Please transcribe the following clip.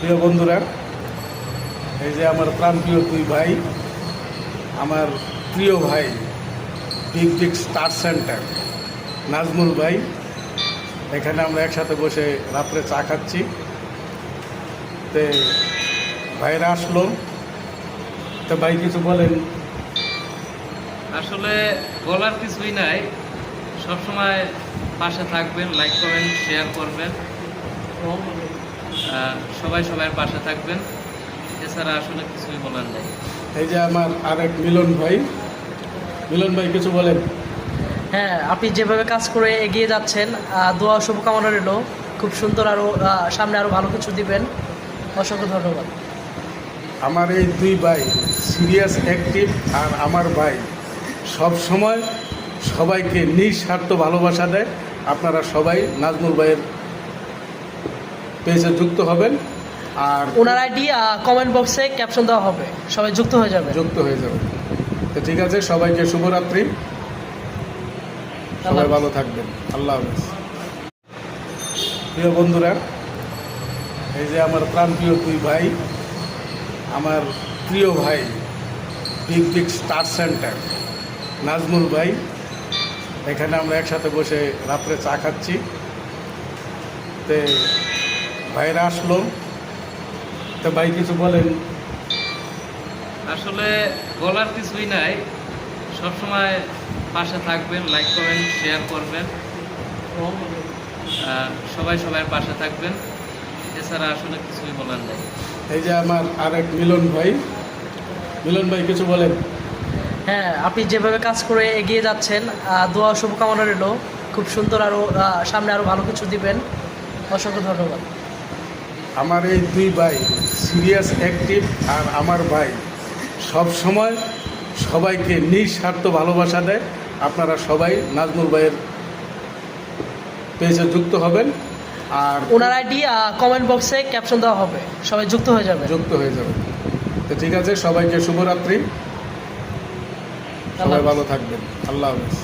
প্রিয় বন্ধুরা, এই যে আমার প্রাণপ্রিয় দুই ভাই, আমার প্রিয় ভাই big big star centre Nazmul ভাই, এখানে আমরা একসাথে বসে রাত্রে চা খাচ্ছি। তে ভাইরা আসলো, তো ভাই কিছু বলেন। আসলে বলার কিছুই নাই, সবসময় পাশে থাকবেন, লাইক করবেন, শেয়ার করবেন, সবাই সবার পাশে থাকবেন, এছাড়া আসলে কিছুই বলার নেই। এই যে আমার আরেক মিলন ভাই, মিলন ভাই কিছু বলেন। হ্যাঁ, আপনি যেভাবে কাজ করে এগিয়ে যাচ্ছেন, দোয়া শুভকামনা রইল, খুব সুন্দর, আরও সামনে আরও ভালো কিছু দিবেন। অসংখ্য ধন্যবাদ। আমার এই দুই ভাই সিরিয়াস অ্যাক্টিভ, আর আমার ভাই সব সময় সবাইকে নিঃস্বার্থ ভালোবাসা দেয়। আপনারা সবাই নাজমুল ভাইয়ের পেজে যুক্ত হবেন, আর ওনার আইডি কমেন্ট বক্সে ক্যাপশন দেওয়া হবে, সবাই যুক্ত হয়ে যাবে। তো ঠিক আছে, সবাইকে শুভরাত্রি, সবাই ভালো থাকবেন। আল্লাহ হাফেজ। প্রিয় বন্ধুরা, এই যে আমার প্রাণপ্রিয় দুই ভাই, আমার প্রিয় ভাই big big star centre Nazmul ভাই, এখানে আমরা একসাথে বসে রাত্রে চা খাচ্ছি। তে ভাইরা আসলো, তো ভাই কিছু বলেন। আসলে বলার কিছুই নাই, সবসময় পাশে থাকবেন, লাইক করবেন, শেয়ার করবেন, সবাই সবার পাশে থাকবেন, এছাড়া আসলে কিছুই বলার নেই। এই যে আমার আরেক মিলন ভাই, মিলন ভাই কিছু বলেন। হ্যাঁ, আপনি যেভাবে কাজ করে এগিয়ে যাচ্ছেন, দোয়া শুভকামনা রইল, খুব সুন্দর, আরও সামনে আরও ভালো কিছু দিবেন। অসংখ্য ধন্যবাদ। আমার এই দুই ভাই সিরিয়াস অ্যাক্টিভ, আর আমার ভাই সব সময় সবাইকে নিঃস্বার্থ ভালোবাসা দেয়। আপনারা সবাই নাজমুল ভাইয়ের পেজে যুক্ত হবেন, আর ওনার আইডি কমেন্ট বক্সে ক্যাপশন দেওয়া হবে, সবাই যুক্ত হয়ে যাবে। তো ঠিক আছে, সবাইকে শুভরাত্রি, সবাই ভালো থাকবেন। আল্লাহ হাফেজ।